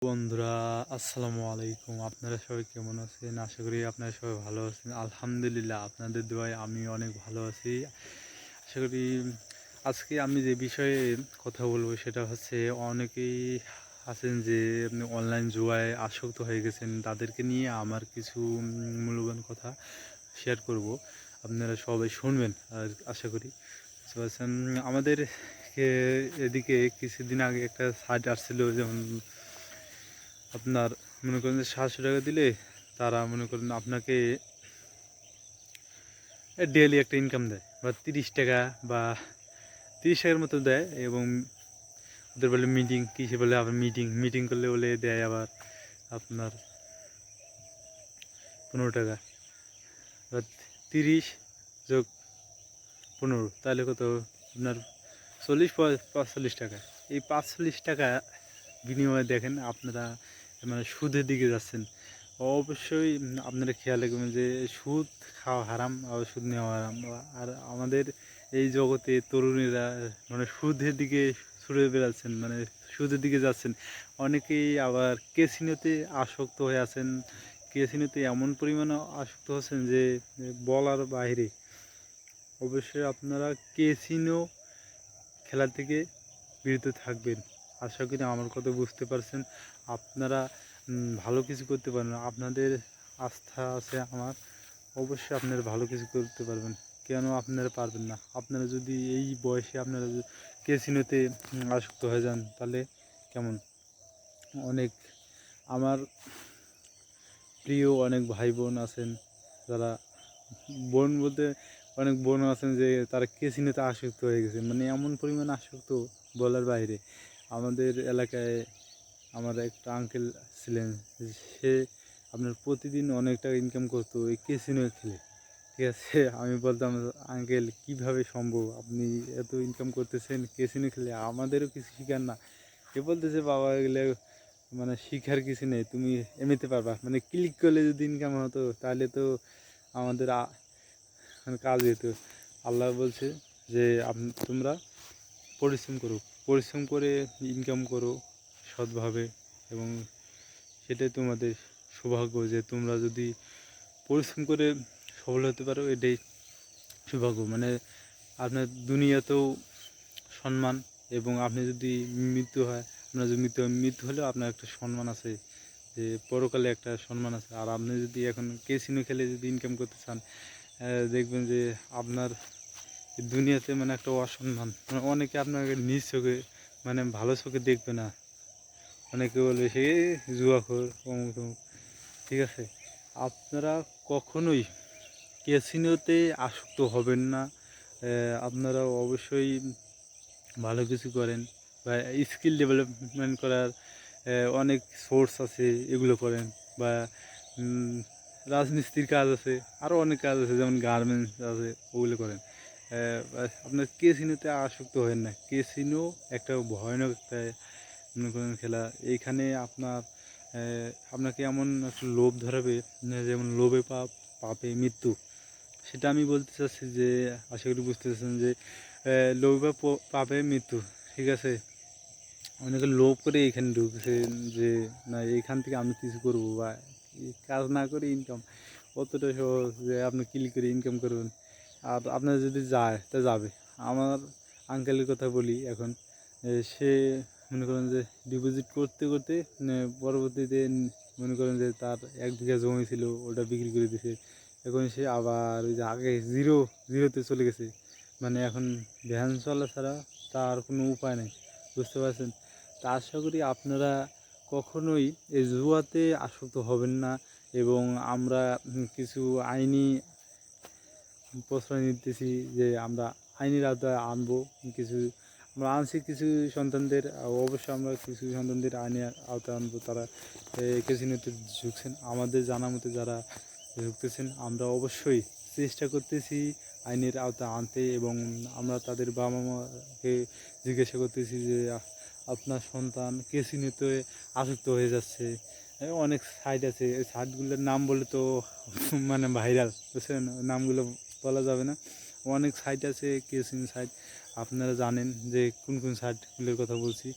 বন্ধুরা, আসসালামু আলাইকুম। আপনারা সবাই কেমন আছেন? আশা করি আপনারা সবাই ভালো আছেন। আলহামদুলিল্লাহ, আপনাদের দোয়ায় আমি অনেক ভালো আছি। আশা করি আজকে আমি যে বিষয়ে কথা বলবো সেটা হচ্ছে, অনেকেই আছেন যে অনলাইন জুয়ায় আসক্ত হয়ে গেছেন। তাদেরকে নিয়ে আমার কিছু মূল্যবান কথা শেয়ার করব। আপনারা সবাই শুনবেন আর আশা করি বুঝতে পারছেন। আমাদের এদিকে কিছুদিন আগে একটা সাইট আসছিল, যেমন আপনার মনে করেন যে 700 টাকা দিলে তারা মনে করেন আপনাকে ডেইলি একটা ইনকাম দেয়, বা 30 টাকা বা 30 টাকার মতো দেয়। এবং ওদের বলে মিটিং, কিসে বলে আবার মিটিং মিটিং করলে বলে দেয় আবার আপনার 15 টাকা। এবার 30 + 15 তাহলে কত আপনার 40 45 টাকা। এই 45 টাকা বিনিময়ে দেখেন আপনারা মানে সুদের দিকে যাচ্ছেন। অবশ্যই আপনারা খেয়াল রাখবেন যে সুদ খাওয়া হারাম আর সুদ নেওয়া হারাম। আর আমাদের এই জগতে তরুণীরা মানে সুদের দিকে ছুটে বেড়াচ্ছেন, মানে সুদের দিকে যাচ্ছেন। অনেকেই আবার ক্যাসিনোতে আসক্ত হয়ে আছেন। ক্যাসিনোতে এমন পরিমাণে আসক্ত হচ্ছেন যে বলার বাইরে। অবশ্যই আপনারা ক্যাসিনো খেলা থেকে বিরত থাকবেন। আশা করি আমার কথা বুঝতে পারছেন। আপনারা ভালো কিছু করতে পারবেন, আপনাদের আস্থা আছে আমার। অবশ্যই আপনারা ভালো কিছু করতে পারবেন। কেন আপনারা পারবেন না? আপনারা যদি এই বয়সে আপনারা ক্যাসিনোতে আসক্ত হয়ে যান তাহলে কেমন? অনেক আমার প্রিয় অনেক ভাই বোন আছেন, যারা বোন বলতে অনেক বোন আছেন যে তারা ক্যাসিনোতে আসক্ত হয়ে গেছে, মানে এমন পরিমাণ আসক্ত বলার বাইরে। আমাদের এলাকায় আমার একটা আঙ্কেল ছিলেন, সে আপনার প্রতিদিন অনেক টাকা ইনকাম করতো এই ক্যাসিনো খেলে। ঠিক আছে, আমি বলতাম, আঙ্কেল কীভাবে সম্ভব, আপনি এত ইনকাম করতেছেন ক্যাসিনো খেলে, আমাদেরও কিছু শিখান না। এ বলতেছে, বাবা এগুলো মানে শিখার কিছু নেই, তুমি এমনিতে পারবা, মানে ক্লিক করলে যদি ইনকাম হতো তাহলে তো আমাদের মানে কাজ হতো। আল্লাহ বলছে যে তোমরা পরিশ্রম করো, পরিশ্রম করে ইনকাম করো সৎভাবে, এবং সেটাই তোমাদের সৌভাগ্য যে তোমরা যদি পরিশ্রম করে সফল হতে পারো, এটাই সৌভাগ্য। মানে আপনার দুনিয়াতেও সম্মান, এবং আপনি যদি মৃত্যু হয়, আপনার যদি মৃত্যু হলেও আপনার একটা সম্মান আছে, যে পরকালে একটা সম্মান আছে। আর আপনি যদি এখন ক্যাসিনো খেলে যদি ইনকাম করতে চান, দেখবেন যে আপনার দুনিয়াতে মানে একটা অসম্মান, মানে অনেকে আপনাকে নিজ চোখে মানে ভালো চোখে দেখবে না। অনেকে বলবে সে জুয়াখোর অমুক তমুক। ঠিক আছে, আপনারা কখনোই ক্যাসিনোতে আসক্ত হবেন না। আপনারা অবশ্যই ভালো কিছু করেন, বা স্কিল ডেভেলপমেন্ট করার অনেক সোর্স আছে, এগুলো করেন। বা রাজমিস্ত্রির কাজ আছে, আরও অনেক কাজ আছে, যেমন গার্মেন্টস আছে, ওগুলো করেন। আপনার ক্যাসিনোতে আসক্ত হবেন না। ক্যাসিনো একটা ভয়ানক একটা মনে করেন খেলা। এইখানে আপনাকে এমন একটা লোভ ধরাবে, যেমন লোভে পাপে মৃত্যু। সেটা আমি বলতে চাচ্ছি যে, আশা করি বুঝতে পারছেন যে লোভে পাপে মৃত্যু। ঠিক আছে, অনেকে লোভ করে এখানে ঢুকছে যে না, এইখান থেকে আমি কিছু করবো, বা কাজ না করে ইনকাম অতটা সহজ যে আপনি ক্লিক করে ইনকাম করবেন। আর আপনার যদি যায় তা যাবে। আমার আঙ্কেলের কথা বলি এখন, সে মনে করেন যে ডিপোজিট করতে করতে পরবর্তীতে মনে করেন যে তার 1 বিঘা জমি ছিল, ওটা বিক্রি করে দিয়েছে। এখন সে আবার ওই যে আগে জিরোতে চলে গেছে। মানে এখন ভ্যান চলা ছাড়া তার কোনো উপায় নেই, বুঝতে পারছেন। তা আশা করি আপনারা কখনোই এই জুয়াতে আসক্ত হবেন না। এবং আমরা কিছু আইনি প্রশ্রয় নিতেছি, যে আমরা আইনের আওতায় আনবো কিছু। আমরা আনছি কিছু সন্তানদের, অবশ্যই আমরা কিছু সন্তানদের আইনের আওতায় আনবো। তারা ক্যাসিনোতে ঝুঁকছেন, আমাদের জানা মতে যারা ঝুঁকতেছেন, আমরা অবশ্যই চেষ্টা করতেছি আইনের আওতায় আনতে। এবং আমরা তাদের বাবা মাকে জিজ্ঞাসা করতেছি যে আপনার সন্তান ক্যাসিনোতে আসক্ত হয়ে যাচ্ছে। অনেক সাইট আছে, এই সাইটগুলোর নাম বলে তো মানে ভাইরাল, বুঝছেন, নামগুলো বলা যাবে না। অনেক সাইট আছে ক্যাসিনো সাইট, আপনারা জানেন যে কোন কোন সাইটগুলোর কথা বলছি।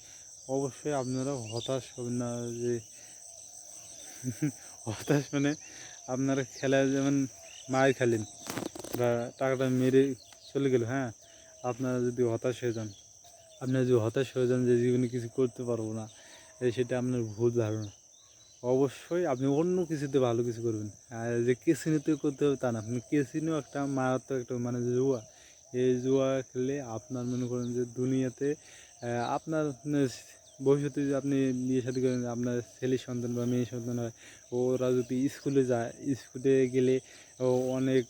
অবশ্যই আপনারা হতাশ হবেন না যে হতাশ মানে আপনারা খেলায় যেমন মার খেলেন বা টাকাটা মেরে চলে গেল, হ্যাঁ, আপনারা যদি হতাশ হয়ে যান, আপনারা যদি হতাশ হয়ে যান যে জীবনে কিছু করতে পারবো না, সেটা আপনার ভুল ধারণা। অবশ্যই আপনি অন্য কিছুতে ভালো কিছু করবেন। আর যে কেসিনোতে করতে হবে তা না। আপনি কেসিনো একটা মারাত্মক একটা মানে জুয়া। এই জুয়া খেললে আপনার মনে করেন যে দুনিয়াতে আপনার ভবিষ্যতে যদি আপনি বিয়ে শাদী করেন, আপনার ছেলে সন্তান বা মেয়ে সন্তান হয়, ওরা যদি স্কুলে যায়, স্কুলে গেলে ও অনেক